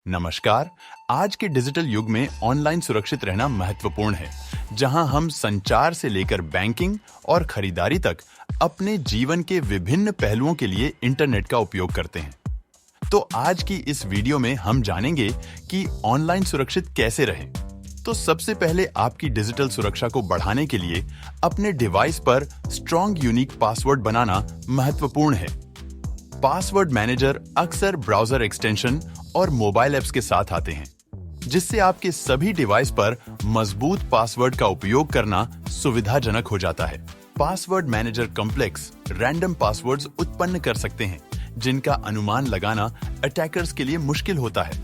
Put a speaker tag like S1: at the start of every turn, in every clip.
S1: नमस्कार। आज के डिजिटल युग में ऑनलाइन सुरक्षित रहना महत्वपूर्ण है, जहां हम संचार से लेकर बैंकिंग और खरीदारी तक अपने जीवन के विभिन्न पहलुओं के लिए इंटरनेट का उपयोग करते हैं। तो आज की इस वीडियो में हम जानेंगे कि ऑनलाइन सुरक्षित कैसे रहें। तो सबसे पहले आपकी डिजिटल सुरक्षा को बढ़ाने के लिए अपने डिवाइस पर स्ट्रॉन्ग यूनिक पासवर्ड बनाना महत्वपूर्ण है। पासवर्ड मैनेजर अक्सर ब्राउजर एक्सटेंशन और मोबाइल ऐप्स के साथ आते हैं, जिससे आपके सभी डिवाइस पर मजबूत पासवर्ड का उपयोग करना सुविधाजनक हो जाता है। Password manager complex random passwords उत्पन्न कर सकते हैं, जिनका अनुमान लगाना अटैकर्स के लिए मुश्किल होता है।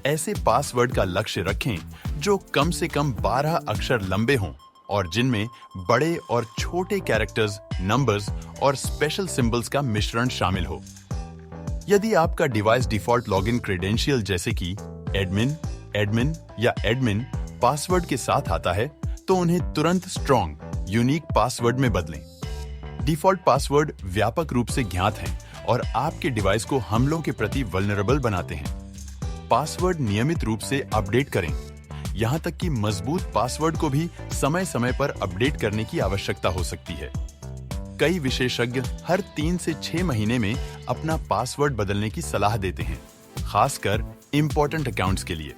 S1: ऐसे पासवर्ड का लक्ष्य रखें जो कम से कम 12 अक्षर लंबे हों और जिनमें बड़े और छोटे कैरेक्टर्स, नंबर्स और स्पेशल सिंबल्स का मिश्रण शामिल हो। यदि आपका डिवाइस डिफॉल्ट लॉगिन क्रेडेंशियल जैसे कि एडमिन, एडमिन या एडमिन पासवर्ड के साथ आता है, तो उन्हें तुरंत स्ट्रॉन्ग यूनिक पासवर्ड में बदलें। डिफॉल्ट पासवर्ड व्यापक रूप से ज्ञात हैं और आपके डिवाइस को हमलों के प्रति वल्नरेबल बनाते हैं। पासवर्ड नियमित रूप से अपडेट करें, यहाँ तक कि मजबूत पासवर्ड को भी समय समय पर अपडेट करने की आवश्यकता हो सकती है। कई विशेषज्ञ हर 3 से 6 महीने में अपना पासवर्ड बदलने की सलाह देते हैं, खासकर इंपॉर्टेंट अकाउंट्स के लिए।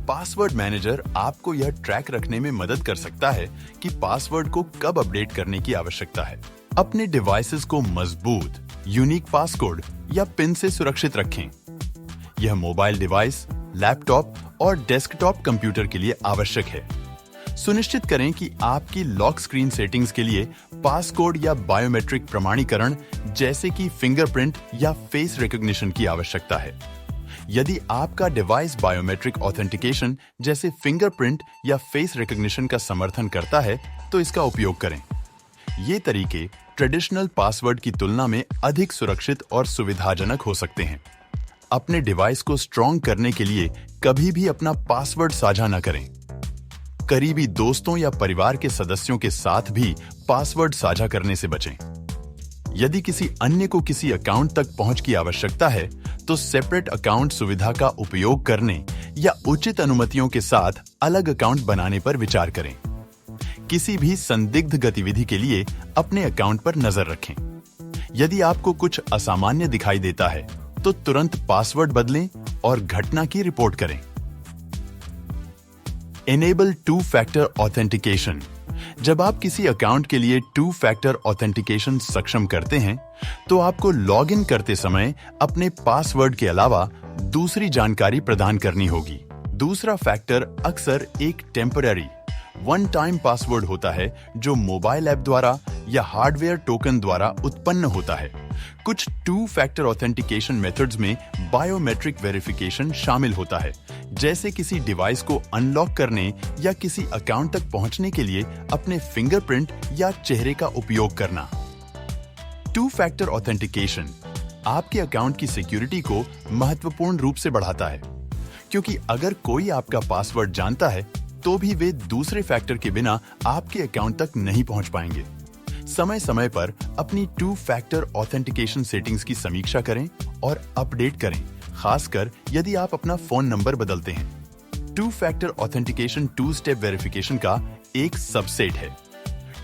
S1: पासवर्ड मैनेजर आपको यह ट्रैक रखने में मदद कर सकता है कि पासवर्ड को कब अपडेट करने की आवश्यकता है। अपने डिवाइसेस को मजबूत, यूनिक पासकोड या पिन से सुरक्षित रखें। यह मोबाइल डिवाइस, लैपटॉप और डेस्कटॉप कंप्यूटर के लिए आवश्यक है। सुनिश्चित करें कि आपकी लॉक स्क्रीन सेटिंग्स के लिए पासकोड या बायोमेट्रिक प्रमाणीकरण जैसे कि फिंगरप्रिंट या फेस रिकॉग्निशन की आवश्यकता है। यदि आपका डिवाइस बायोमेट्रिक ऑथेंटिकेशन जैसे फिंगरप्रिंट या फेस रिकॉग्निशन का समर्थन करता है, तो इसका उपयोग करें। ये तरीके ट्रेडिशनल पासवर्ड की तुलना में अधिक सुरक्षित और सुविधाजनक हो सकते हैं। अपने डिवाइस को स्ट्रॉन्ग करने के लिए कभी भी अपना पासवर्ड साझा न करें। करीबी दोस्तों या परिवार के सदस्यों के साथ भी पासवर्ड साझा करने से बचें। यदि किसी अन्य को किसी अकाउंट तक पहुंच की आवश्यकता है, तो सेपरेट अकाउंट सुविधा का उपयोग करने या उचित अनुमतियों के साथ अलग अकाउंट बनाने पर विचार करें। किसी भी संदिग्ध गतिविधि के लिए अपने अकाउंट पर नजर रखें। यदि आपको कुछ असामान्य दिखाई देता है, तो तुरंत पासवर्ड बदलें और घटना की रिपोर्ट करें। Enable two-factor authentication. जब आप किसी अकाउंट के लिए टू-फैक्टर ऑथेंटिकेशन सक्षम करते हैं, तो आपको लॉगिन करते समय अपने पासवर्ड के अलावा दूसरी जानकारी प्रदान करनी होगी। दूसरा फैक्टर अक्सर एक टेम्पररी वन टाइम पासवर्ड होता है, जो मोबाइल ऐप द्वारा या हार्डवेयर टोकन द्वारा उत्पन्न होता है। कुछ टू फैक्टर ऑथेंटिकेशन मेथड्स में बायोमेट्रिक वेरिफिकेशन शामिल होता है, जैसे किसी डिवाइस को अनलॉक करने या किसी अकाउंट तक पहुंचने के लिए अपने फिंगरप्रिंट या चेहरे का उपयोग करना। टू फैक्टर ऑथेंटिकेशन आपके अकाउंट की सिक्योरिटी को महत्वपूर्ण रूप से बढ़ाता है, क्योंकि अगर कोई आपका पासवर्ड जानता है, तो भी वे दूसरे फैक्टर के बिना आपके अकाउंट तक नहीं पहुंच पाएंगे। समय समय पर अपनी टू फैक्टर ऑथेंटिकेशन सेटिंग्स की समीक्षा करें और अपडेट करें, खासकर यदि आप अपना फोन नंबर बदलते हैं। Two factor authentication two step verification का एक सबसेट है।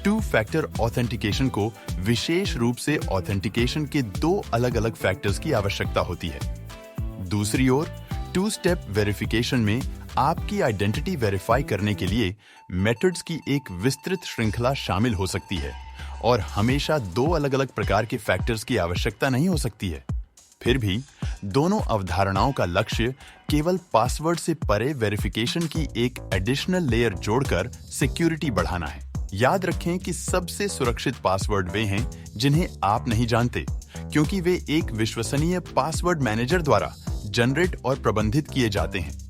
S1: टू फैक्टर ऑथेंटिकेशन को विशेष रूप से ऑथेंटिकेशन के 2 अलग-अलग फैक्टर्स की आवश्यकता होती है। दूसरी ओर टू स्टेप वेरिफिकेशन में आपकी आइडेंटिटी वेरीफाई करने के लिए मेथड्स की एक विस्तृत श्रृंखला शामिल हो सकती है और हमेशा 2 अलग-अलग प्रकार के फैक्टर्स की आवश्यकता नहीं हो सकती है। फिर भी दोनों अवधारणाओं का लक्ष्य केवल पासवर्ड से परे वेरिफिकेशन की एक एडिशनल लेयर जोड़कर सिक्योरिटी बढ़ाना है। याद रखें कि सबसे सुरक्षित पासवर्ड वे हैं जिन्हें आप नहीं जानते, क्योंकि वे एक विश्वसनीय पासवर्ड मैनेजर द्वारा जनरेट और प्रबंधित किए जाते हैं।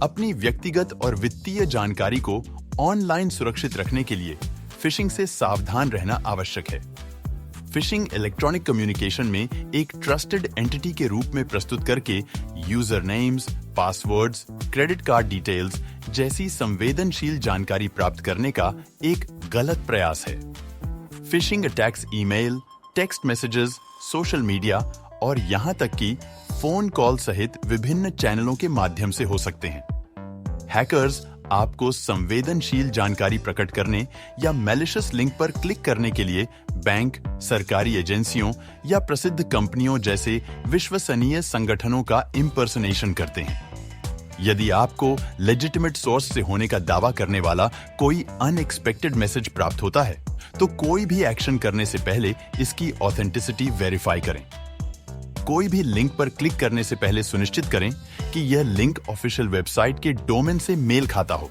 S1: अपनी व्यक्तिगत और वित्तीय जानकारी को ऑनलाइन सुरक्षित रखने के लिए फिशिंग से सावधान रहना आवश्यक है। फिशिंग इलेक्ट्रॉनिक कम्युनिकेशन में एक ट्रस्टेड एंटिटी के रूप में प्रस्तुत करके user names, passwords, credit card details जैसी संवेदनशील जानकारी प्राप्त करने का एक गलत प्रयास है। Phishing attacks email, text messages, social media और यहाँ तक कि फोन कॉल सहित विभिन्न चैनलों के माध्यम से हो सकते हैं। हैकर्स आपको संवेदनशील जानकारी प्रकट करने या मैलिशियस लिंक पर क्लिक करने के लिए बैंक, सरकारी एजेंसियों या प्रसिद्ध कंपनियों जैसे विश्वसनीय संगठनों का इम्पर्सनेशन करते हैं। यदि आपको लेजिटिमेट सोर्स से होने का दावा करने वाला कोई अनएक्सपेक्टेड मैसेज प्राप्त होता है, तो कोई भी एक्शन करने से पहले इसकी ऑथेंटिसिटी वेरीफाई करें। कोई भी लिंक पर क्लिक करने से पहले सुनिश्चित करें कि यह लिंक ऑफिशियल वेबसाइट के डोमेन से मेल खाता हो।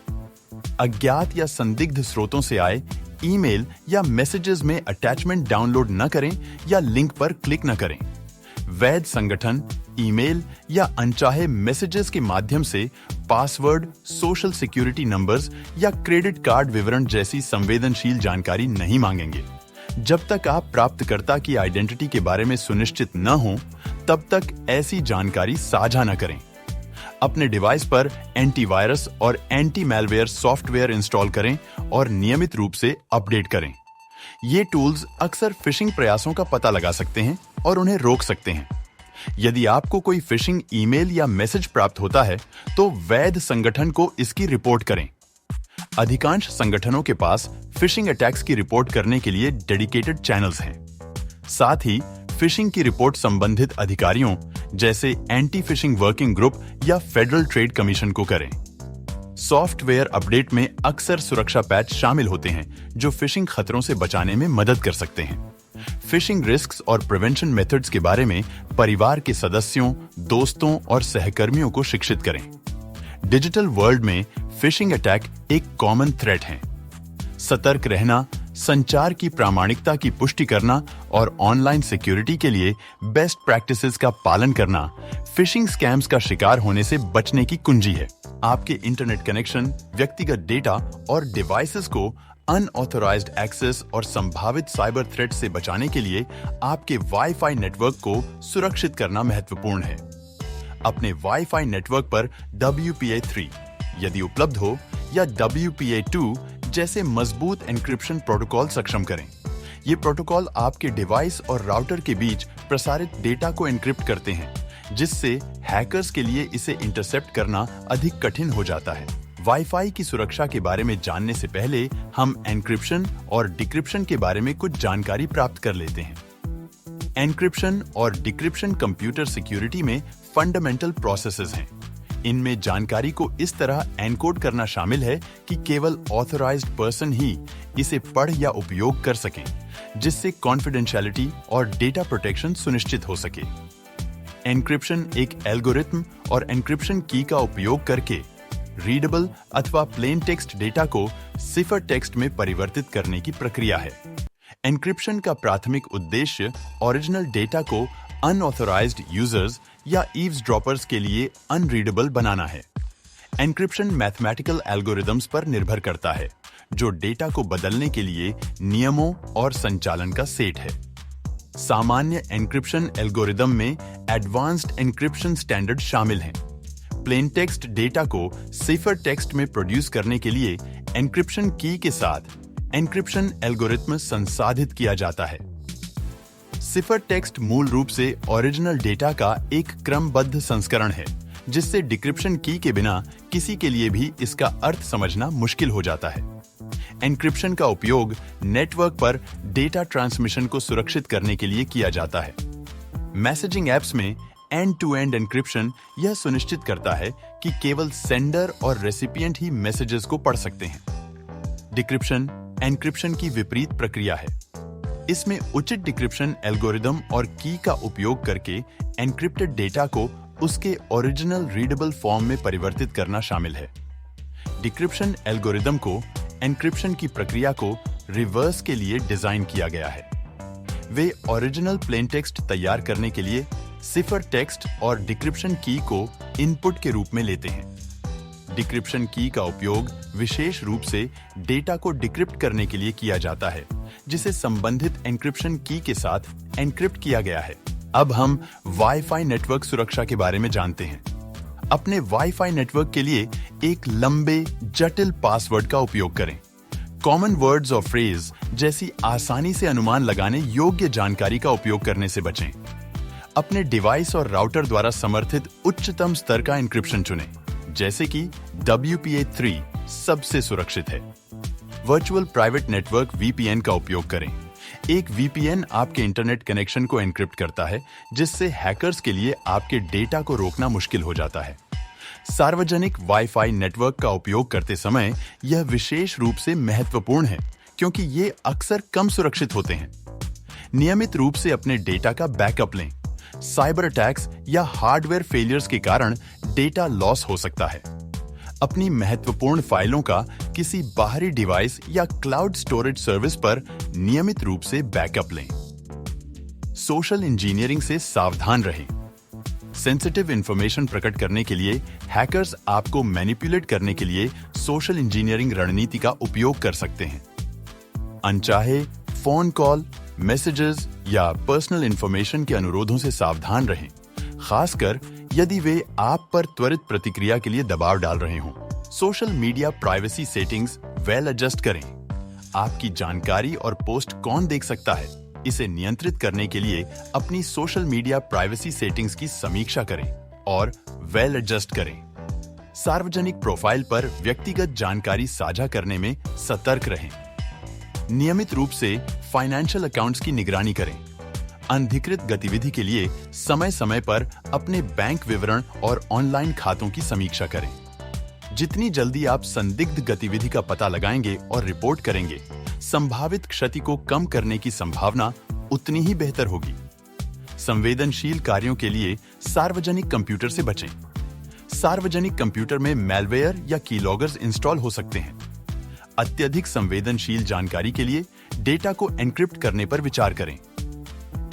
S1: अज्ञात या संदिग्ध स्रोतों से आए ईमेल या मैसेजेस में अटैचमेंट डाउनलोड न करें या लिंक पर क्लिक न करें। वैध संगठन, ईमेल या अनचाहे मैसेजेस के माध्यम से पासवर्ड, सोशल सिक्योरिटी नंबर्स या क्रेडिट कार्ड विवरण जैसी संवेदनशील जानकारी नहीं मांगेंगे। जब तक आप प्राप्तकर्ता की आइडेंटिटी के बारे में सुनिश्चित न हो, तब तक ऐसी जानकारी साझा न करें। अपने डिवाइस पर एंटीवायरस और एंटी मैलवेयर सॉफ्टवेयर इंस्टॉल करें और नियमित रूप से अपडेट करें। ये टूल्स अक्सर फिशिंग प्रयासों का पता लगा सकते हैं और उन्हें रोक सकते हैं। यदि आपको कोई फिशिंग ईमेल या मैसेज प्राप्त होता है, तो वैध संगठन को इसकी रिपोर्ट करें। अधिकांश संगठनों के पास फिशिंग अटैक्स की रिपोर्ट करने के लिए डेडिकेटेड चैनल्स हैं। साथ ही फिशिंग की रिपोर्ट संबंधित अधिकारियों जैसे एंटी फिशिंग वर्किंग ग्रुप या फेडरल ट्रेड कमीशन को करें। सॉफ्टवेयर अपडेट में अक्सर सुरक्षा पैच शामिल होते हैं जो फिशिंग खतरों से बचाने में मदद कर सकते हैं। फिशिंग रिस्क्स और प्रिवेंशन मेथड्स के बारे में परिवार के सदस्यों, दोस्तों और सहकर्मियों को शिक्षित करें। डिजिटल वर्ल्ड में फिशिंग अटैक एक कॉमन थ्रेट है। सतर्क रहना, संचार की प्रामाणिकता की पुष्टि करना और ऑनलाइन सिक्योरिटी के लिए बेस्ट प्रैक्टिसेस का पालन करना फिशिंग स्कैम्स का शिकार होने से बचने की कुंजी है। आपके इंटरनेट कनेक्शन, व्यक्तिगत डेटा और डिवाइसेस को अनऑथराइज्ड एक्सेस और संभावित साइबर थ्रेट से बचाने के लिए आपके वाईफाई नेटवर्क को सुरक्षित करना महत्वपूर्ण है। अपने वाईफाई नेटवर्क पर WPA3 यदि उपलब्ध हो या WPA2 जैसे मजबूत एन्क्रिप्शन प्रोटोकॉल सक्षम करें। ये प्रोटोकॉल आपके डिवाइस और राउटर के बीच प्रसारित डेटा को एन्क्रिप्ट करते हैं, जिससे हैकर्स के लिए इसे इंटरसेप्ट करना अधिक कठिन हो जाता है। वाईफाई की सुरक्षा के बारे में जानने से पहले हम एन्क्रिप्शन और डिक्रिप्शन के बारे में कुछ जानकारी प्राप्त कर लेते हैं। एन्क्रिप्शन और डिक्रिप्शन कंप्यूटर सिक्योरिटी में फंडामेंटल प्रोसेसेस हैं। इनमें जानकारी को इस तरह एनकोड करना शामिल है कि केवल ऑथराइज्ड पर्सन ही इसे पढ़ या उपयोग कर सकें, जिससे कॉन्फिडेंशियलिटी और डेटा प्रोटेक्शन सुनिश्चित हो सके। एन्क्रिप्शन एक एल्गोरिथम और एन्क्रिप्शन की का उपयोग करके रीडेबल अथवा प्लेन टेक्स्ट डेटा को सिफर टेक्स्ट में परिवर्तित करने की प्रक्रिया है। एन्क्रिप्शन का प्राथमिक उद्देश्य ओरिजिनल डेटा को अनऑथराइज्ड यूजर्स या ईव्सड्रॉपर्स के लिए अनरीडेबल बनाना है। एन्क्रिप्शन मैथमेटिकल एल्गोरिदम्स पर निर्भर करता है, जो डेटा को बदलने के लिए नियमों और संचालन का सेट है। सामान्य एन्क्रिप्शन एल्गोरिदम में एडवांस्ड एन्क्रिप्शन स्टैंडर्ड शामिल हैं। प्लेन टेक्स्ट डेटा को सिफर टेक्स्ट में प्रोड्यूस करने के लिए एन्क्रिप्शन की के साथ एन्क्रिप्शन एल्गोरिथम संसाधित किया जाता है। सिफर टेक्स्ट मूल रूप से ओरिजिनल डेटा का एक क्रमबद्ध संस्करण है, जिससे डिक्रिप्शन की के बिना किसी के लिए भी इसका अर्थ समझना मुश्किल हो जाता है। एन्क्रिप्शन का उपयोग नेटवर्क पर डेटा ट्रांसमिशन को सुरक्षित करने के लिए किया जाता है। मैसेजिंग एप्स में एंड टू एंड एन्क्रिप्शन यह सुनिश्चित करता है कि केवल सेंडर और रेसिपिएंट ही मैसेजेस को पढ़ सकते हैं। डिक्रिप्शन एन्क्रिप्शन की विपरीत प्रक्रिया है। इसमें उचित डिक्रिप्शन एल्गोरिदम और की का उपयोग करके एन्क्रिप्टेड डेटा को उसके ओरिजिनल रीडेबल फॉर्म में परिवर्तित करना शामिल है। डिक्रिप्शन एल्गोरिदम को एन्क्रिप्शन की प्रक्रिया को रिवर्स के लिए डिजाइन किया गया है। वे ओरिजिनल प्लेन टेक्स्ट तैयार करने के लिए सिफर टेक्स्ट और डिक्रिप्शन की को इनपुट के रूप में लेते हैं। डिक्रिप्शन की का उपयोग विशेष रूप से डेटा को डिक्रिप्ट करने के लिए किया जाता है, जिसे संबंधित एन्क्रिप्शन की के साथ एन्क्रिप्ट किया गया है। अब हम वाईफाई नेटवर्क सुरक्षा के बारे में जानते हैं। अपने वाईफाई नेटवर्क के लिए एक लंबे, जटिल पासवर्ड का उपयोग करें। कॉमन वर्ड्स और फ्रेज जैसी आसानी से अनुमान लगाने योग्य जानकारी का उपयोग करने से बचें। अपने डिवाइस और राउटर द्वारा समर्थित उच्चतम स्तर का एन्क्रिप्शन चुनें, जैसे कि WPA3 सबसे सुरक्षित है। वर्चुअल प्राइवेट नेटवर्क VPN का उपयोग करें। एक VPN आपके इंटरनेट कनेक्शन को एन्क्रिप्ट करता है, जिससे हैकर्स के लिए आपके डेटा को रोकना मुश्किल हो जाता है। सार्वजनिक वाईफाई नेटवर्क का उपयोग करते समय यह विशेष रूप से महत्वपूर्ण है, क्योंकि ये अक्सर कम सुरक्षित होते हैं। नियमित रूप से अपने डेटा का बैकअप लें। साइबर अटैक्स या हार्डवेयर फेलियर्स के कारण डेटा लॉस हो सकता है। अपनी महत्वपूर्ण फाइलों का किसी बाहरी डिवाइस या क्लाउड स्टोरेज सर्विस पर नियमित रूप से बैकअप लें। सोशल इंजीनियरिंग से सावधान रहें। सेंसिटिव इंफॉर्मेशन प्रकट करने के लिए हैकर्स आपको मैनिपुलेट करने के लिए सोशल इंजीनियरिंग रणनीति का उपयोग कर सकते हैं। अनचाहे फोन कॉल, मैसेजेस या पर्सनल इंफॉर्मेशन के अनुरोधों से सावधान रहें, खासकर यदि वे आप पर त्वरित प्रतिक्रिया के लिए दबाव डाल रहे हों। Social media privacy settings well adjust करें। आपकी जानकारी और पोस्ट कौन देख सकता है, इसे नियंत्रित करने के लिए अपनी सोशल मीडिया प्राइवेसी सेटिंग्स की समीक्षा करें और वेल एडजस्ट करें। सार्वजनिक प्रोफाइल पर व्यक्तिगत जानकारी साझा करने में सतर्क रहें। नियमित रूप से फाइनेंशियल अकाउंट्स की निगरानी करें। अनधिकृत गतिविधि के लिए समय समय पर अपने बैंक विवरण और ऑनलाइन खातों की समीक्षा करें। जितनी जल्दी आप संदिग्ध गतिविधि का पता लगाएंगे और रिपोर्ट करेंगे, संभावित क्षति को कम करने की संभावना उतनी ही बेहतर होगी। संवेदनशील कार्यों के लिए सार्वजनिक कंप्यूटर से बचें। सार्वजनिक कंप्यूटर में मैलवेयर या कीलॉगर्स इंस्टॉल हो सकते हैं। अत्यधिक संवेदनशील जानकारी के लिए डेटा को एन्क्रिप्ट करने पर विचार करें।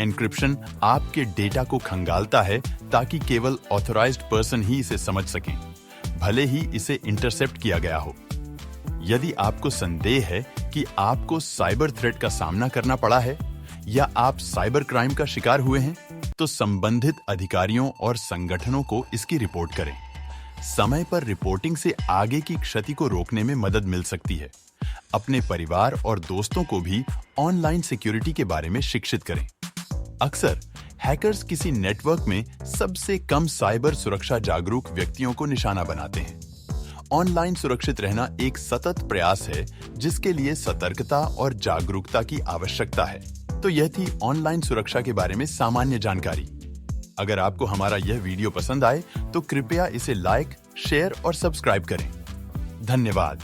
S1: एन्क्रिप्शन आपके डेटा को खंगालता है ताकि केवल ऑथराइज्ड पर्सन ही इसे समझ सकें, भले ही इसे इंटरसेप्ट किया गया हो। यदि आपको संदेह है कि आपको साइबर थ्रेट का सामना करना पड़ा है या आप साइबर क्राइम का शिकार हुए हैं, तो संबंधित अधिकारियों और संगठनों को इसकी रिपोर्ट करें। समय पर रिपोर्टिंग से आगे की क्षति को रोकने में मदद मिल सकती है। अपने परिवार और दोस्तों को भी ऑनलाइन सिक्योरिटी के बारे में शिक्षित करें। अक्सर हैकर्स किसी नेटवर्क में सबसे कम साइबर सुरक्षा जागरूक व्यक्तियों को निशाना बनाते हैं। ऑनलाइन सुरक्षित रहना एक सतत प्रयास है, जिसके लिए सतर्कता और जागरूकता की आवश्यकता है। तो यह थी ऑनलाइन सुरक्षा के बारे में सामान्य जानकारी। अगर आपको हमारा यह वीडियो पसंद आए तो कृपया इसे लाइक, शेयर और सब्सक्राइब करें। धन्यवाद।